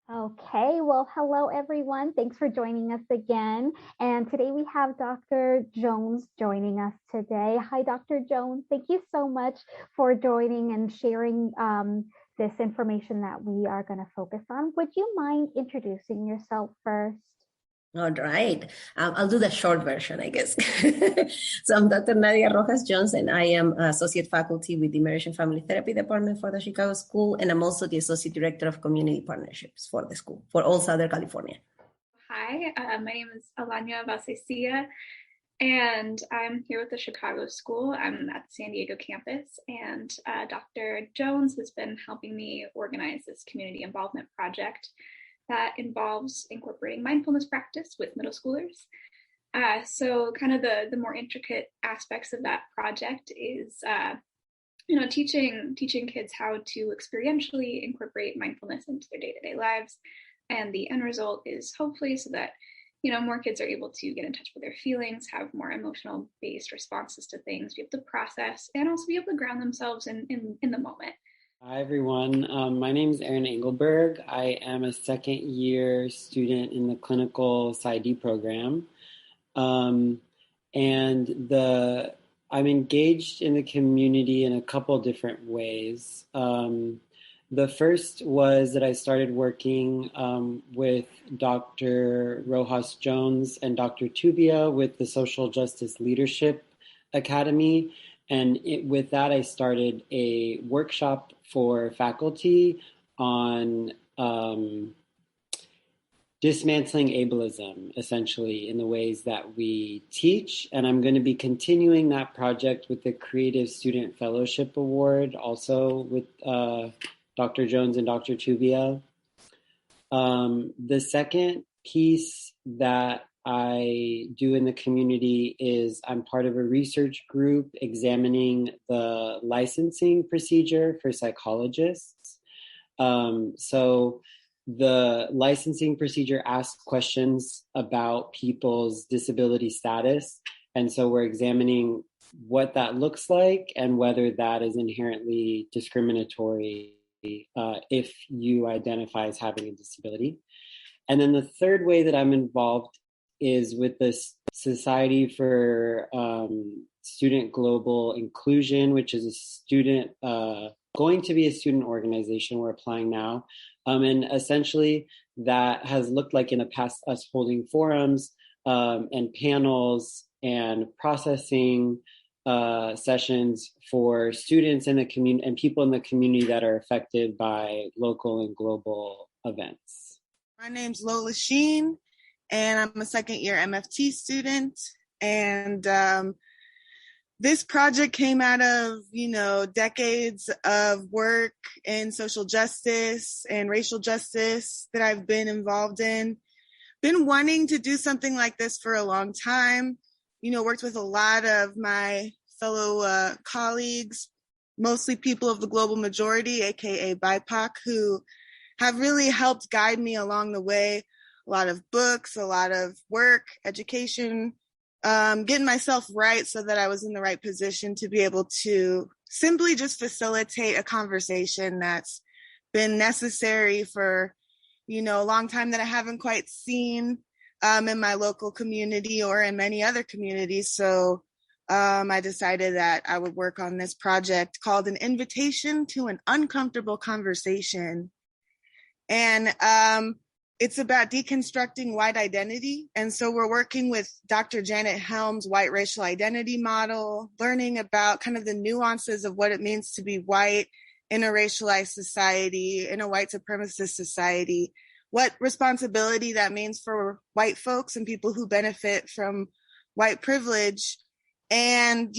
Okay, well, hello everyone. Thanks for joining us again. And today we have Dr. Jones joining us today. Hi, Dr. Jones. Thank you so much for joining and sharing this information that we are going to focus on. Would you mind introducing yourself first? All right. I'll do the short version, I guess. So I'm Dr. Nadia Rojas Jones, and I am associate faculty with the Marriage and Family Therapy Department for the Chicago School, and I'm also the associate director of community partnerships for the school for all Southern California. Hi, my name is Alanya Valsesia, and I'm here with the Chicago School. I'm at the San Diego campus, and Dr. Jones has been helping me organize this community involvement project that involves incorporating mindfulness practice with middle schoolers. So kind of the more intricate aspects of that project is teaching kids how to experientially incorporate mindfulness into their day-to-day lives. And the end result is hopefully so that more kids are able to get in touch with their feelings, have more emotional based responses to things, be able to process, and also be able to ground themselves in the moment. Hi, everyone. My name is Aaron Engelberg. I am a second year student in the clinical PsyD program. I'm engaged in the community in a couple different ways. The first was that I started working with Dr. Rojas Jones and Dr. Tubia with the Social Justice Leadership Academy. And with that, I started a workshop for faculty on dismantling ableism, essentially, in the ways that we teach. And I'm going to be continuing that project with the Creative Student Fellowship Award, also with Dr. Jones and Dr. Tubia. The second piece that I do in the community is I'm part of a research group examining the licensing procedure for psychologists. So the licensing procedure asks questions about people's disability status. And so we're examining what that looks like and whether that is inherently discriminatory if you identify as having a disability. And then the third way that I'm involved is with the Society for Student Global Inclusion, which is a student, going to be a student organization we're applying now. And essentially that has looked like in the past us holding forums and panels and processing sessions for students in the community and people in the community that are affected by local and global events. My name's Lola Sheen, and I'm a second year MFT student. And this project came out of, decades of work in social justice and racial justice that I've been involved in. Been wanting to do something like this for a long time. Worked with a lot of my fellow colleagues, mostly people of the global majority, aka BIPOC, who have really helped guide me along the way. A lot of books, a lot of work, education, getting myself right so that I was in the right position to be able to simply just facilitate a conversation that's been necessary for, a long time that I haven't quite seen in my local community or in many other communities. So I decided that I would work on this project called An Invitation to an Uncomfortable Conversation. And it's about deconstructing white identity. And so we're working with Dr. Janet Helm's white racial identity model, learning about kind of the nuances of what it means to be white in a racialized society, in a white supremacist society, what responsibility that means for white folks and people who benefit from white privilege, and,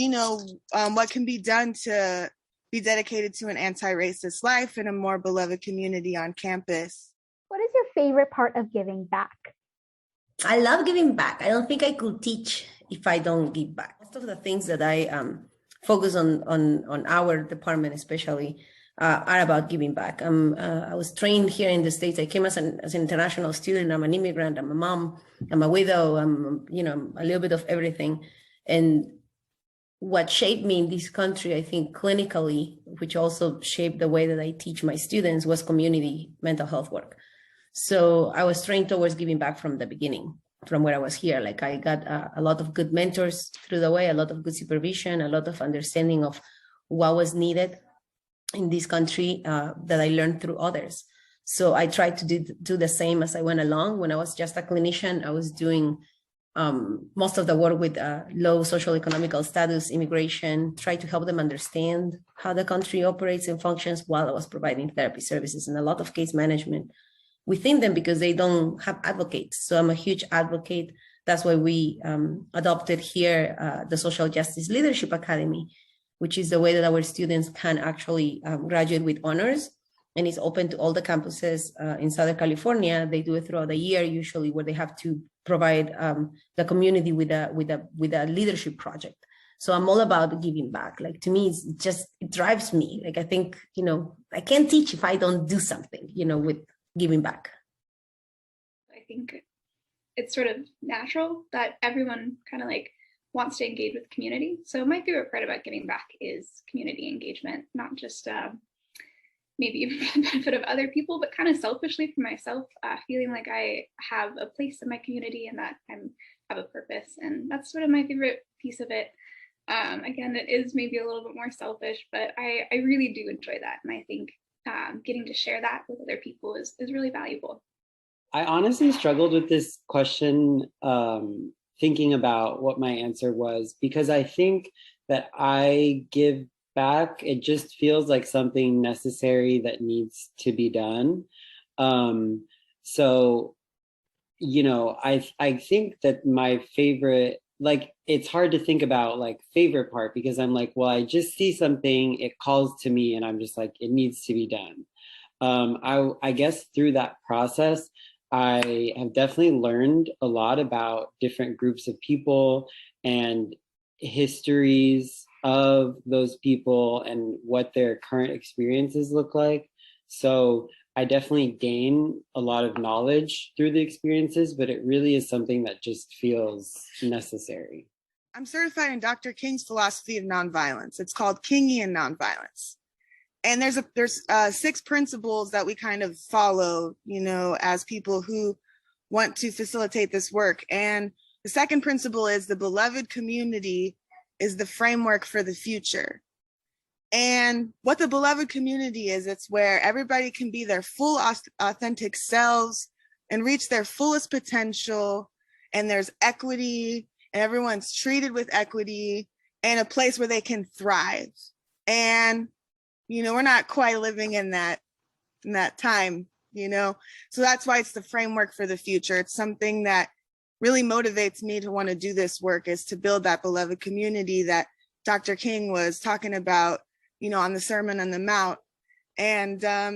what can be done to be dedicated to an anti-racist life in a more beloved community on campus. What is your favorite part of giving back? I love giving back. I don't think I could teach if I don't give back. Most of the things that I focus on our department especially are about giving back. I was trained here in the States. I came as an international student. I'm an immigrant. I'm a mom. I'm a widow. I'm a little bit of everything. And what shaped me in this country, I think clinically, which also shaped the way that I teach my students, was community mental health work. So I was trained towards giving back from the beginning, from where I was here. Like I got a lot of good mentors through the way, a lot of good supervision, a lot of understanding of what was needed in this country that I learned through others. So I tried to do the same as I went along. When I was just a clinician, I was doing most of the work with low social economical status, immigration, try to help them understand how the country operates and functions while I was providing therapy services and a lot of case management within them because they don't have advocates. So I'm a huge advocate. That's why we adopted here the Social Justice Leadership Academy, which is the way that our students can actually graduate with honors. And it's open to all the campuses in Southern California. They do it throughout the year, usually, where they have to provide the community with a leadership project. So I'm all about giving back. Like, to me, it drives me. Like, I think, I can't teach if I don't do something, with giving back. I think it's sort of natural that everyone kind of wants to engage with community. So my favorite part about giving back is community engagement, not just maybe for the benefit of other people, but kind of selfishly for myself, feeling like I have a place in my community and that I have a purpose. And that's sort of my favorite piece of it. Again, it is maybe a little bit more selfish, but I really do enjoy that. And I think getting to share that with other people is really valuable. I honestly struggled with this question, thinking about what my answer was, because I think that I give back, it just feels like something necessary that needs to be done. So, I think that my favorite, it's hard to think about favorite part because I'm like, well, I just see something, it calls to me and I'm just like, it needs to be done. I guess through that process, I have definitely learned a lot about different groups of people and histories of those people and what their current experiences look like. So I definitely gain a lot of knowledge through the experiences, but it really is something that just feels necessary. I'm certified in Dr. King's philosophy of nonviolence. It's called Kingian nonviolence. And there's 6 principles that we kind of follow, as people who want to facilitate this work. And the second principle is the beloved community is the framework for the future. And what the beloved community is, it's where everybody can be their full authentic selves and reach their fullest potential. And there's equity and everyone's treated with equity and a place where they can thrive. And we're not quite living in that time, So that's why it's the framework for the future. It's something that really motivates me to want to do this work, is to build that beloved community that Dr. King was talking about, on the Sermon on the Mount. And, that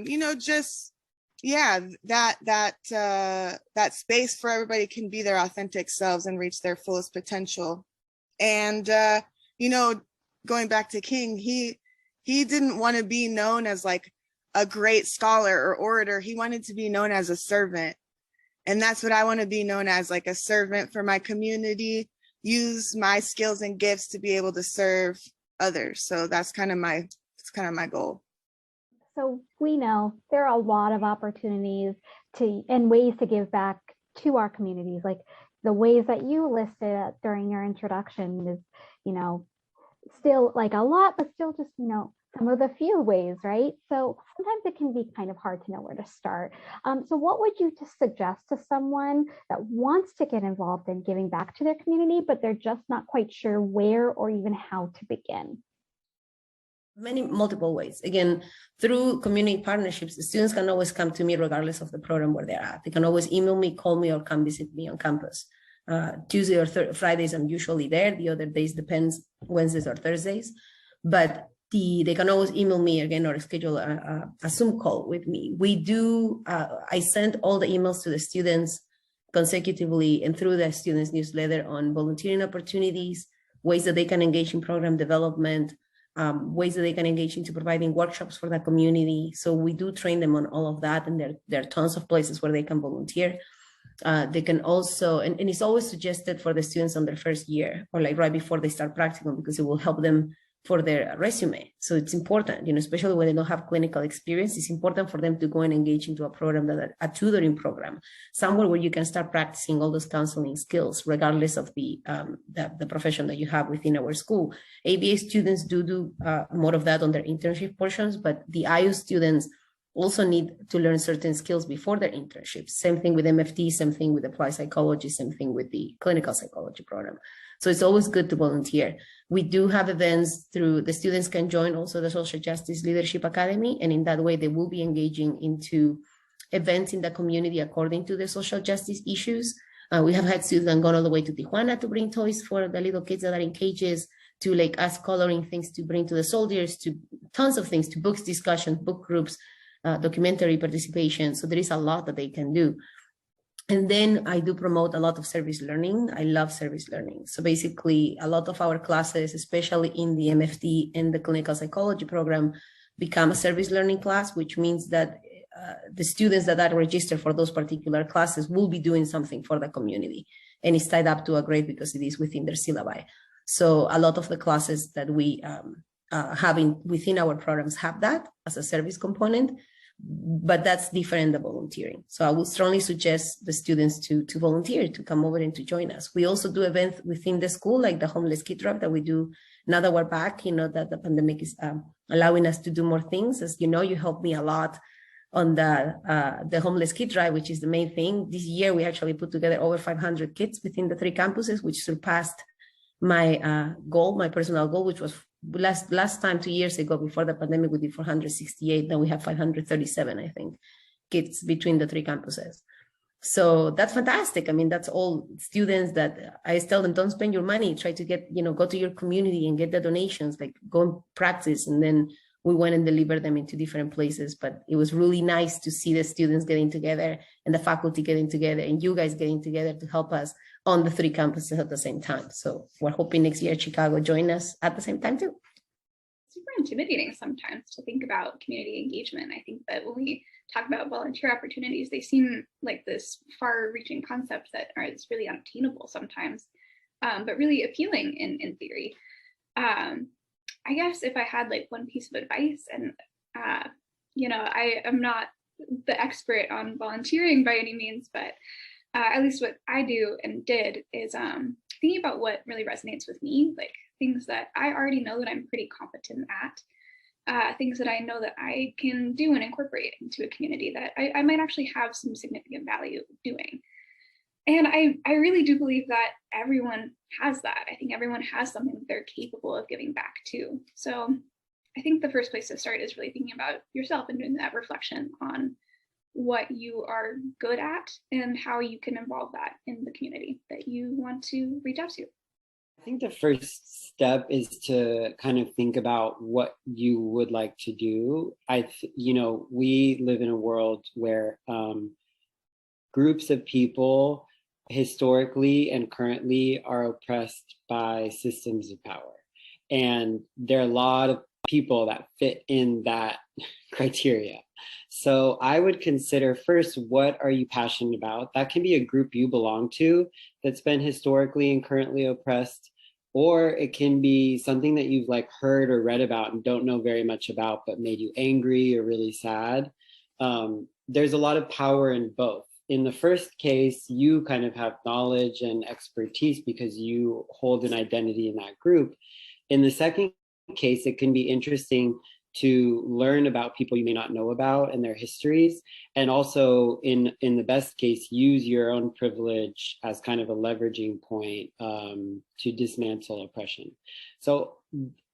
space for everybody can be their authentic selves and reach their fullest potential. And, going back to King, he didn't want to be known as a great scholar or orator. He wanted to be known as a servant. And that's what I want to be known as, a servant for my community, use my skills and gifts to be able to serve others. So that's kind of my goal. So we know there are a lot of opportunities and ways to give back to our communities. Like the ways that you listed during your introduction is, still a lot, but still just, some of the few ways, right? So sometimes it can be kind of hard to know where to start. So what would you just suggest to someone that wants to get involved in giving back to their community, but they're just not quite sure where or even how to begin? Multiple ways. Again, through community partnerships, the students can always come to me regardless of the program where they're at. They can always email me, call me, or come visit me on campus. Tuesday or Fridays, I'm usually there. The other days depends, Wednesdays or Thursdays. But they can always email me again or schedule a Zoom call with me. I send all the emails to the students consecutively and through the students newsletter on volunteering opportunities, ways that they can engage in program development, ways that they can engage into providing workshops for the community. So we do train them on all of that. And there are tons of places where they can volunteer. They can also, and it's always suggested for the students on their first year or right before they start practicum, because it will help them for their resume. So it's important, especially when they don't have clinical experience, it's important for them to go and engage into a program, a tutoring program, somewhere where you can start practicing all those counseling skills, regardless of the profession that you have within our school. ABA students do more of that on their internship portions, but the IU students also need to learn certain skills before their internships. Same thing with MFT, same thing with applied psychology, same thing with the clinical psychology program. So it's always good to volunteer. We do have events through the students can join also the Social Justice Leadership Academy. And in that way, they will be engaging into events in the community according to the social justice issues. We have had students that gone all the way to Tijuana to bring toys for the little kids that are in cages, to like us coloring things to bring to the soldiers, to tons of things, to books discussions, book groups, documentary participation. So there is a lot that they can do. And then I do promote a lot of service learning. I love service learning. So basically a lot of our classes, especially in the MFT and the clinical psychology program, become a service learning class, which means that the students that are registered for those particular classes will be doing something for the community. And it's tied up to a grade because it is within their syllabi. So a lot of the classes that we have within our programs have that as a service component, but that's different than volunteering. So I would strongly suggest the students to volunteer, to come over and to join us. We also do events within the school, like the homeless kid drive that we do now that we're back, that the pandemic is allowing us to do more things. As you know, you helped me a lot on the homeless kid drive, which is the main thing. This year, we actually put together over 500 kids within the 3 campuses, which surpassed my goal, my personal goal, which was last time 2 years ago before the pandemic, we did 468. Now we have 537, I think, kids between the 3 campuses. So that's fantastic. I mean, that's all students that I tell them, don't spend your money, try to get, go to your community and get the donations, like go and practice. And then we went and delivered them into different places. But it was really nice to see the students getting together and the faculty getting together and you guys getting together to help us on the 3 campuses at the same time. So we're hoping next year Chicago join us at the same time too. Super intimidating sometimes to think about community engagement. I think that when we talk about volunteer opportunities, they seem like this far-reaching concept that it's really unattainable sometimes, but really appealing in theory. I guess if I had like one piece of advice, and I am not the expert on volunteering by any means, but at least what I do and did is thinking about what really resonates with me, like things that I already know that I'm pretty competent at, things that I know that I can do and incorporate into a community that I might actually have some significant value doing. And I really do believe that everyone has that. I think everyone has something that they're capable of giving back to. So I think the first place to start is really thinking about yourself and doing that reflection on what you are good at and how you can involve that in the community that you want to reach out to. I think the first step is to kind of think about what you would like to do. We live in a world where groups of people historically and currently are oppressed by systems of power. And there are a lot of people that fit in that criteria. So I would consider first, what are you passionate about? That can be a group you belong to that's been historically and currently oppressed, or it can be something that you've heard or read about and don't know very much about, but made you angry or really sad. There's a lot of power in both. In the first case, you kind of have knowledge and expertise because you hold an identity in that group. In the second case, it can be interesting to learn about people you may not know about and their histories. And also in the best case, use your own privilege as kind of a leveraging point to dismantle oppression. So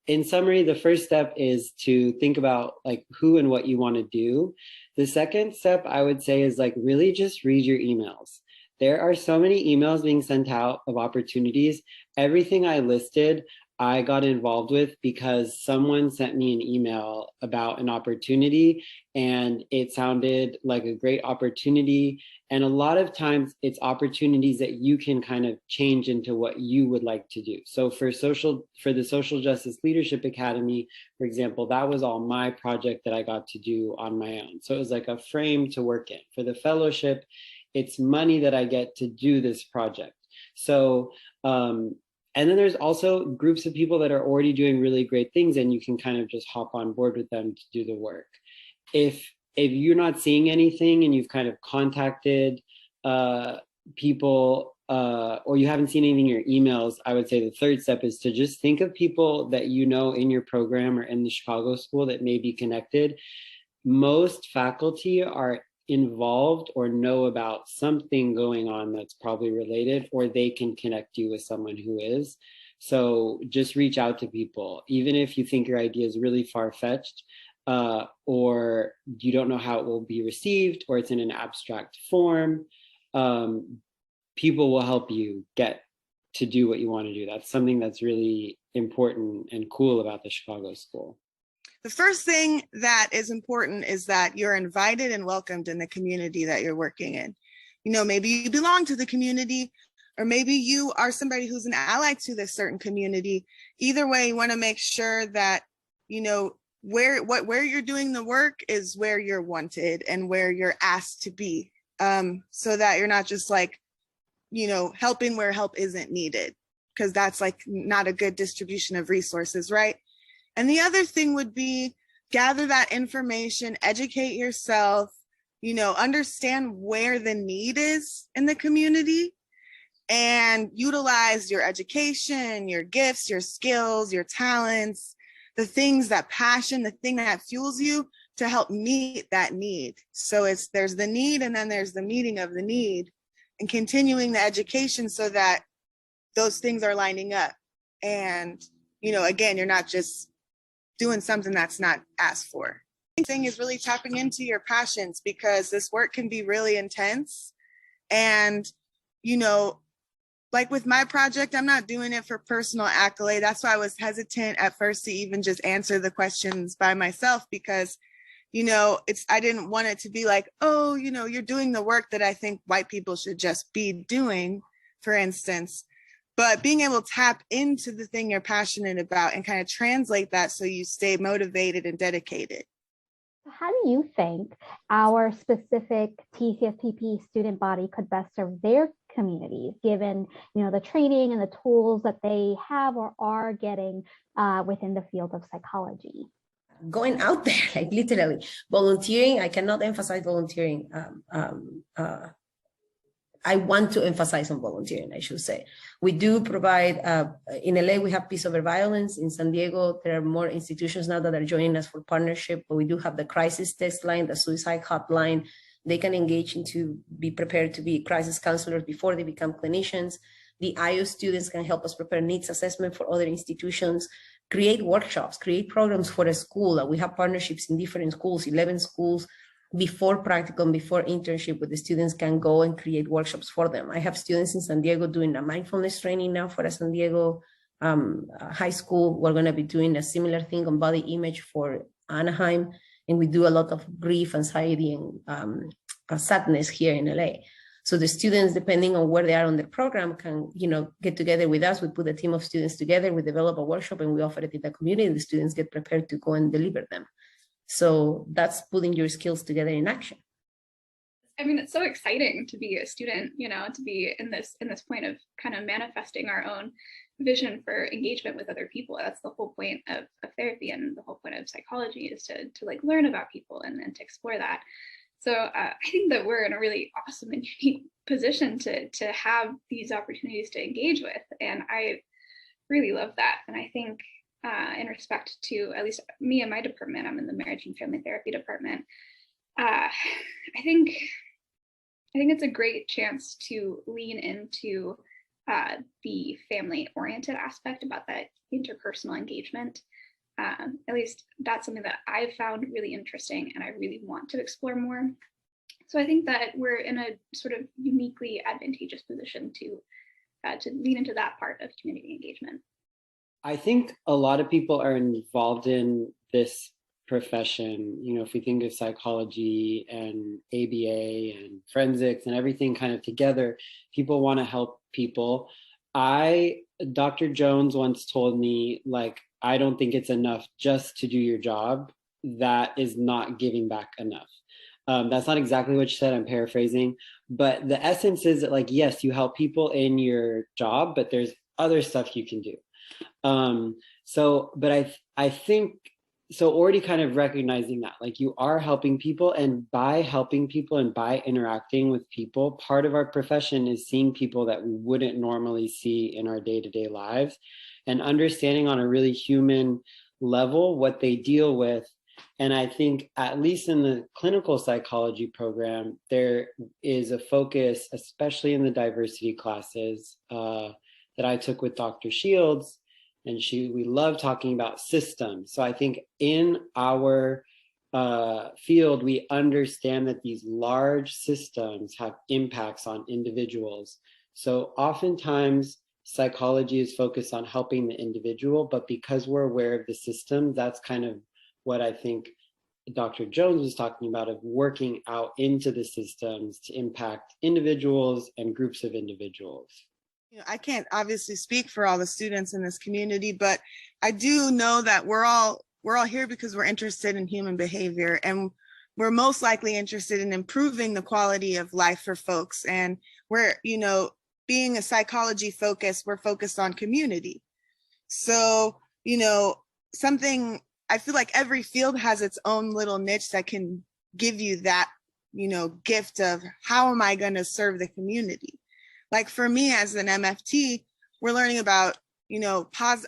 in summary, the first step is to think about who and what you want to do. The second step I would say is really just read your emails. There are so many emails being sent out of opportunities. Everything I listed, I got involved with because someone sent me an email about an opportunity and it sounded like a great opportunity. And a lot of times it's opportunities that you can kind of change into what you would like to do. So for the Social Justice Leadership Academy, for example, that was all my project that I got to do on my own. So it was like a frame to work in. For the fellowship, it's money that I get to do this project. So, And then there's also groups of people that are already doing really great things, and you can kind of just hop on board with them to do the work. If you're not seeing anything and you've kind of contacted people or you haven't seen anything in your emails, I would say the third step is to just think of people that you know in your program or in the Chicago school that may be connected. Most faculty are involved or know about something going on that's probably related, or they can connect you with someone who is. So just reach out to people, even if you think your idea is really far-fetched, or you don't know how it will be received, or it's in an abstract form. People will help you get to do what you want to do. That's something that's really important and cool about the Chicago School. The first thing that is important is that you're invited and welcomed in the community that you're working in. You know, maybe you belong to the community, or maybe you are somebody who's an ally to this certain community. Either way, you want to make sure that, you know, where you're doing the work is where you're wanted and where you're asked to be, so that you're not just like, you know, helping where help isn't needed, because that's like not a good distribution of resources, right? And the other thing would be gather that information, educate yourself, you know, understand where the need is in the community, and utilize your education, your gifts, your skills, your talents, the things, that passion, the thing that fuels you to help meet that need. So there's the need, and then there's the meeting of the need, and continuing the education so that those things are lining up. And, you know, again, you're not just doing something that's not asked for. The thing is really tapping into your passions, because this work can be really intense. And, you know, like with my project, I'm not doing it for personal accolade. That's why I was hesitant at first to even just answer the questions by myself, because, you know, I didn't want it to be like, oh, you know, you're doing the work that I think white people should just be doing, for instance. But being able to tap into the thing you're passionate about and kind of translate that so you stay motivated and dedicated. How do you think our specific TCSPP student body could best serve their communities, given, you know, the training and the tools that they have or are getting within the field of psychology? Going out there, like literally volunteering. I cannot emphasize volunteering. I want to emphasize on volunteering, I should say. We do provide, in LA, we have Peace Over Violence. In San Diego, there are more institutions now that are joining us for partnership, but we do have the crisis text line, the suicide hotline. They can engage into be prepared to be crisis counselors before they become clinicians. The IO students can help us prepare needs assessment for other institutions, create workshops, create programs for a school. We have partnerships in different schools, 11 schools. Before practicum, before internship, where the students can go and create workshops for them. I have students in San Diego doing a mindfulness training now for a San Diego high school. We're going to be doing a similar thing on body image for Anaheim. And we do a lot of grief, anxiety, and sadness here in LA. So the students, depending on where they are on the program, can, you know, get together with us. We put a team of students together, we develop a workshop, and we offer it in the community, and the students get prepared to go and deliver them. So that's putting your skills together in action. I mean, it's so exciting to be a student, you know, to be in this point of kind of manifesting our own vision for engagement with other people. That's the whole point of therapy, and the whole point of psychology is to like learn about people and to explore that. So I think that we're in a really awesome and unique position to have these opportunities to engage with, and I really love that. And I think in respect to at least me and my department, I'm in the marriage and family therapy department. I think it's a great chance to lean into the family-oriented aspect about that interpersonal engagement. At least that's something that I've found really interesting, and I really want to explore more. So I think that we're in a sort of uniquely advantageous position to lean into that part of community engagement. I think a lot of people are involved in this profession. You know, if we think of psychology and ABA and forensics and everything kind of together, people want to help people. Dr. Jones once told me, like, I don't think it's enough just to do your job. That is not giving back enough. That's not exactly what she said, I'm paraphrasing, but the essence is that, like, yes, you help people in your job, but there's other stuff you can do. But I think, so already kind of recognizing that, like, you are helping people, and by helping people and by interacting with people, part of our profession is seeing people that we wouldn't normally see in our day-to-day lives, and understanding on a really human level what they deal with. And I think, at least in the clinical psychology program, there is a focus, especially in the diversity classes that I took with Dr. Shields, and we love talking about systems. So I think in our field, we understand that these large systems have impacts on individuals. So oftentimes psychology is focused on helping the individual, but because we're aware of the system, that's kind of what I think Dr. Jones was talking about, of working out into the systems to impact individuals and groups of individuals. I can't obviously speak for all the students in this community, but I do know that we're all here because we're interested in human behavior, and we're most likely interested in improving the quality of life for folks. And we're, being a psychology focus, we're focused on community. So, something, I feel like every field has its own little niche that can give you that, gift of how am I going to serve the community? Like for me as an MFT, we're learning about,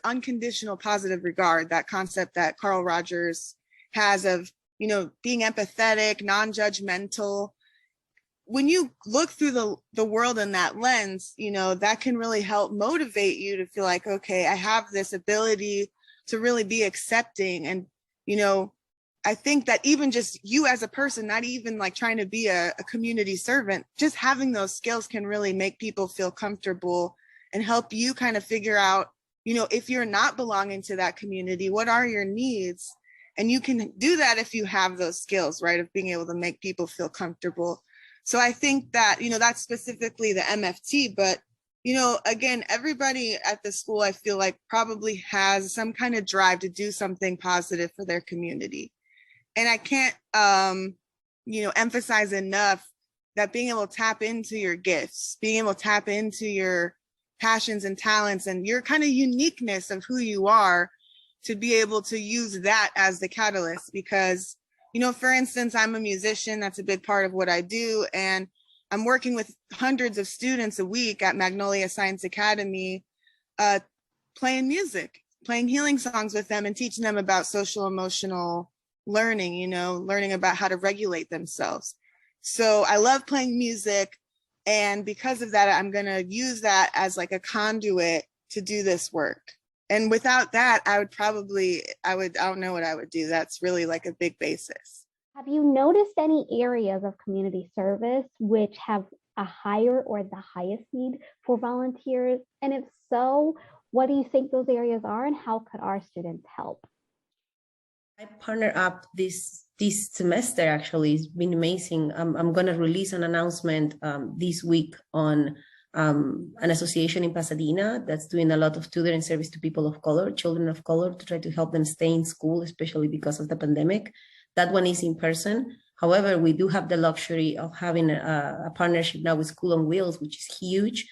unconditional positive regard, that concept that Carl Rogers has of, being empathetic, non-judgmental. When you look through the world in that lens, that can really help motivate you to feel like, okay, I have this ability to really be accepting. And, I think that even just you as a person, not even like trying to be a community servant, just having those skills can really make people feel comfortable and help you kind of figure out, if you're not belonging to that community, what are your needs? And you can do that if you have those skills, right, of being able to make people feel comfortable. So I think that, that's specifically the MFT, but, again, everybody at the school, I feel like probably has some kind of drive to do something positive for their community. And I can't, emphasize enough that being able to tap into your gifts, being able to tap into your passions and talents and your kind of uniqueness of who you are, to be able to use that as the catalyst. Because, for instance, I'm a musician. That's a big part of what I do. And I'm working with hundreds of students a week at Magnolia Science Academy, playing music, playing healing songs with them and teaching them about social emotional learning, learning about how to regulate themselves. So I love playing music. And because of that, I'm going to use that as like a conduit to do this work. And without that, I don't know what I would do. That's really like a big basis. Have you noticed any areas of community service which have a higher or the highest need for volunteers? And if so, what do you think those areas are, and how could our students help? I partner up this semester. Actually, it's been amazing. I'm going to release an announcement this week on an association in Pasadena that's doing a lot of tutoring service to people of color, children of color, to try to help them stay in school, especially because of the pandemic. That one is in person. However, we do have the luxury of having a partnership now with School on Wheels, which is huge.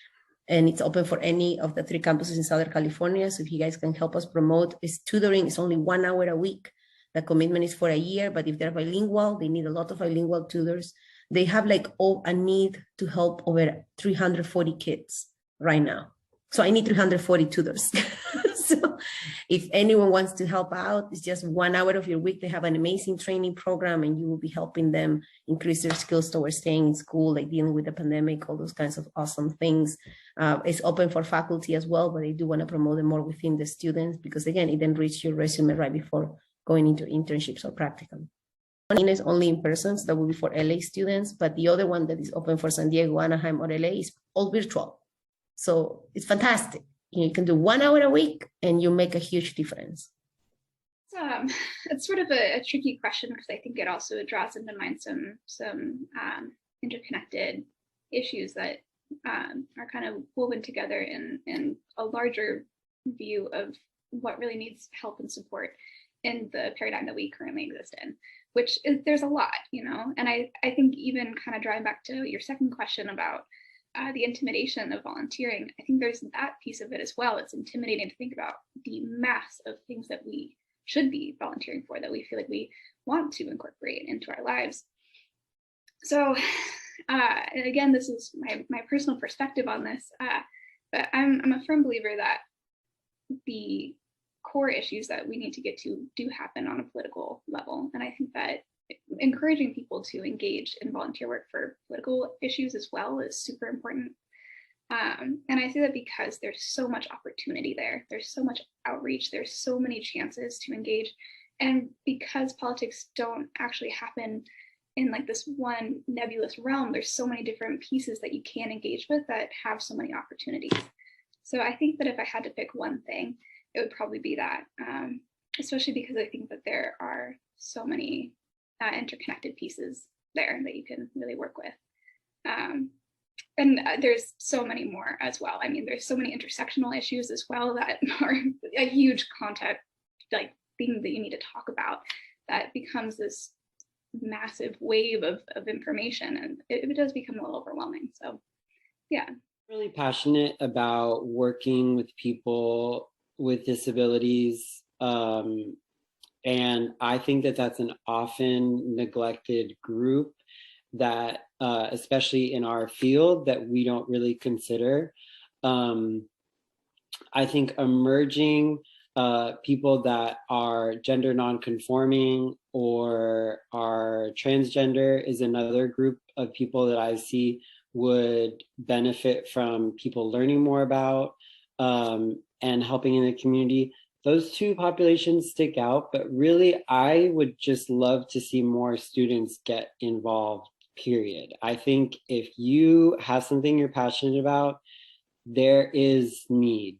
And it's open for any of the 3 campuses in Southern California. So if you guys can help us promote, it's tutoring. It's only 1 hour a week. The commitment is for a year, but if they're bilingual, they need a lot of bilingual tutors. They have like a need to help over 340 kids right now. So I need 340 tutors. So if anyone wants to help out, it's just 1 hour of your week. They have an amazing training program, and you will be helping them increase their skills towards staying in school, like dealing with the pandemic, all those kinds of awesome things. It's open for faculty as well, but they do want to promote it more within the students, because again, it enriches your resume right before going into internships or practicum. One is only in person, so that will be for LA students, but the other one that is open for San Diego, Anaheim, or LA is all virtual. So it's fantastic. You can do 1 hour a week and you make a huge difference. It's sort of a tricky question, because I think it also draws into mind some interconnected issues that are kind of woven together in a larger view of what really needs help and support in the paradigm that we currently exist in, which is, there's a lot, and I think even kind of drawing back to your second question about the intimidation of volunteering, I think there's that piece of it as well. It's intimidating to think about the mass of things that we should be volunteering for, that we feel like we want to incorporate into our lives. So and again, this is my personal perspective on this, but I'm a firm believer that the core issues that we need to get to do happen on a political level. And I think that encouraging people to engage in volunteer work for political issues as well is super important. And I say that because there's so much opportunity there. There's so much outreach. There's so many chances to engage. And because politics don't actually happen in like this one nebulous realm, there's so many different pieces that you can engage with that have so many opportunities. So I think that if I had to pick one thing, it would probably be that, especially because I think that there are so many interconnected pieces there that you can really work with. And there's so many more as well. I mean, there's so many intersectional issues as well that are a huge content like thing that you need to talk about, that becomes this massive wave of information, and it does become a little overwhelming. So yeah. Really passionate about working with people with disabilities. And I think that that's an often neglected group that, especially in our field, that we don't really consider. I think emerging people that are gender nonconforming or are transgender is another group of people that I see would benefit from people learning more about and helping in the community. Those two populations stick out, but really I would just love to see more students get involved, period. I think if you have something you're passionate about, there is need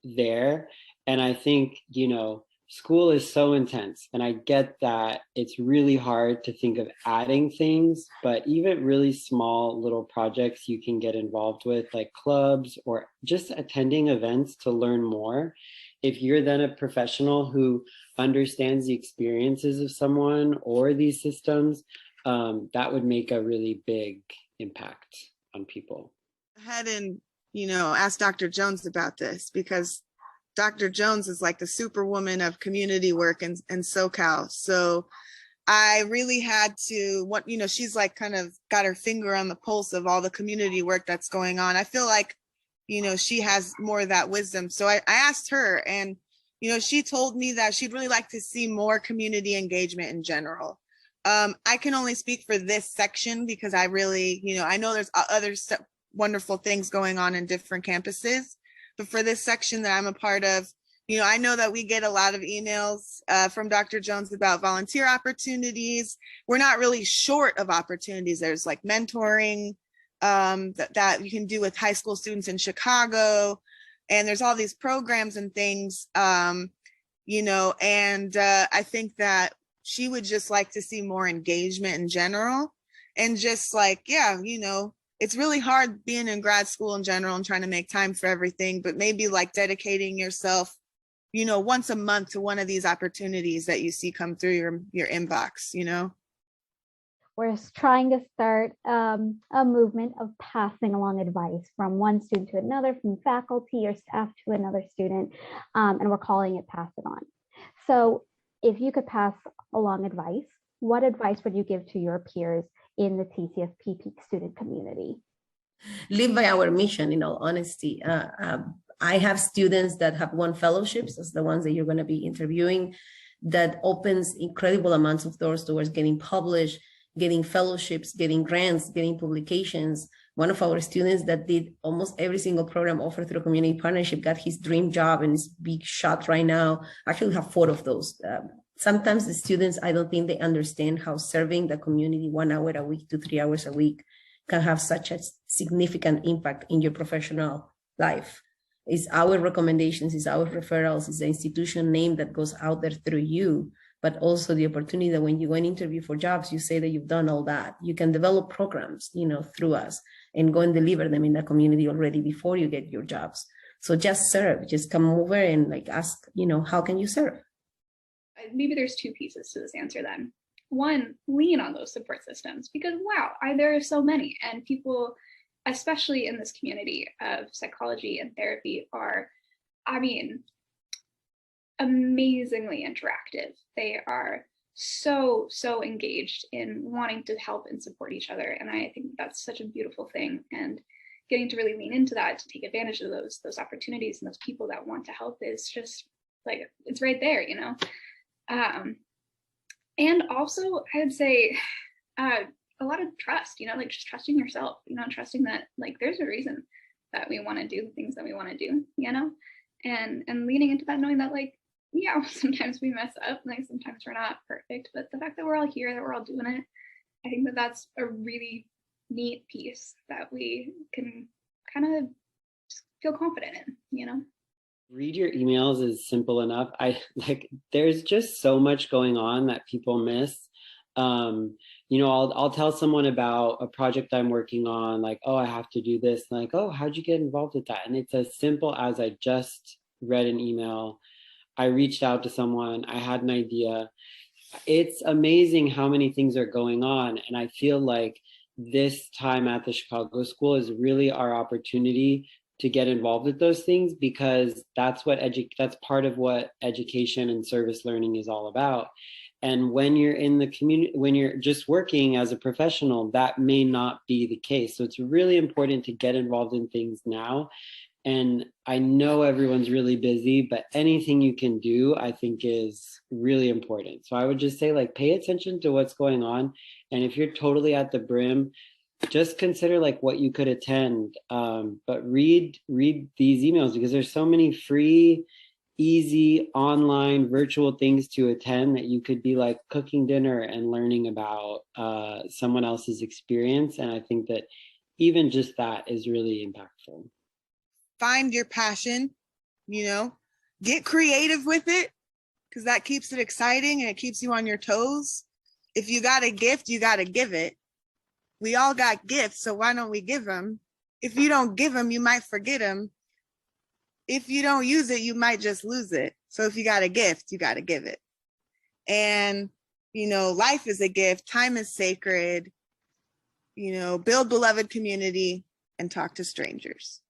there. And I think, you know, school is so intense, and I get that it's really hard to think of adding things, but even really small little projects you can get involved with, like clubs or just attending events to learn more. If you're then a professional who understands the experiences of someone or these systems, that would make a really big impact on people. I had and, ask Dr. Jones about this, because Dr. Jones is like the superwoman of community work in SoCal. So I really had to, she's like kind of got her finger on the pulse of all the community work that's going on. I feel like, she has more of that wisdom. So I asked her, and, she told me that she'd really like to see more community engagement in general. I can only speak for this section because I really, I know there's other wonderful things going on in different campuses. But for this section that I'm a part of, I know that we get a lot of emails from Dr. Jones about volunteer opportunities. We're not really short of opportunities. There's like mentoring that you can do with high school students in Chicago. And there's all these programs and things, and I think that she would just like to see more engagement in general. And just like, it's really hard being in grad school in general and trying to make time for everything, but maybe like dedicating yourself, once a month to one of these opportunities that you see come through your inbox, We're trying to start a movement of passing along advice from one student to another, from faculty or staff to another student, and we're calling it Pass It On. So if you could pass along advice, what advice would you give to your peers in the TCSPP student community? Live by our mission, in all honesty. I have students that have won fellowships, as the ones that you're going to be interviewing, that opens incredible amounts of doors towards getting published, getting fellowships, getting grants, getting publications. One of our students that did almost every single program offered through community partnership got his dream job and is big shot right now. Actually, we have 4 of those. Sometimes the students, I don't think they understand how serving the community 1 hour a week to 3 hours a week can have such a significant impact in your professional life. It's our recommendations, it's our referrals, it's the institution name that goes out there through you, but also the opportunity that when you go and interview for jobs, you say that you've done all that. You can develop programs, through us and go and deliver them in the community already before you get your jobs. So just serve, just come over and ask, how can you serve? Maybe there's 2 pieces to this answer then. One, lean on those support systems, because wow, there are so many, and people especially in this community of psychology and therapy, are, I mean, amazingly interactive. They are so engaged in wanting to help and support each other, and I think that's such a beautiful thing. And getting to really lean into that, to take advantage of those opportunities and those people that want to help, is just like, it's right there, you know. And also, I would say a lot of trust, you know, like just trusting yourself, you know, trusting that like there's a reason that we want to do the things that we want to do, you know, and leaning into that, knowing that like, yeah, sometimes we mess up, like sometimes we're not perfect, but the fact that we're all here, that we're all doing it, I think that that's a really neat piece that we can kind of feel confident in, you know. Read your emails is simple enough. I like, there's just so much going on that people miss. You know, I'll tell someone about a project I'm working on, like, oh, I have to do this. Like, oh, how'd you get involved with that? And it's as simple as, I just read an email, I reached out to someone, I had an idea. It's amazing how many things are going on. And I feel like this time at the Chicago School is really our opportunity to get involved with those things, because that's part of what education and service learning is all about. And when you're in the community, when you're just working as a professional, that may not be the case. So it's really important to get involved in things now. And I know everyone's really busy, but anything you can do, I think, is really important. So I would just say, like, pay attention to what's going on. And if you're totally at the brim, just consider like what you could attend. But read these emails, because there's so many free, easy, online, virtual things to attend that you could be like cooking dinner and learning about someone else's experience. And I think that even just that is really impactful. Find your passion, you know, get creative with it, because that keeps it exciting and it keeps you on your toes. If you got a gift, you got to give it. We all got gifts, so why don't we give them? If you don't give them, you might forget them. If you don't use it, you might just lose it. So if you got a gift, you got to give it. And, you know, life is a gift. Time is sacred. You know, build beloved community and talk to strangers.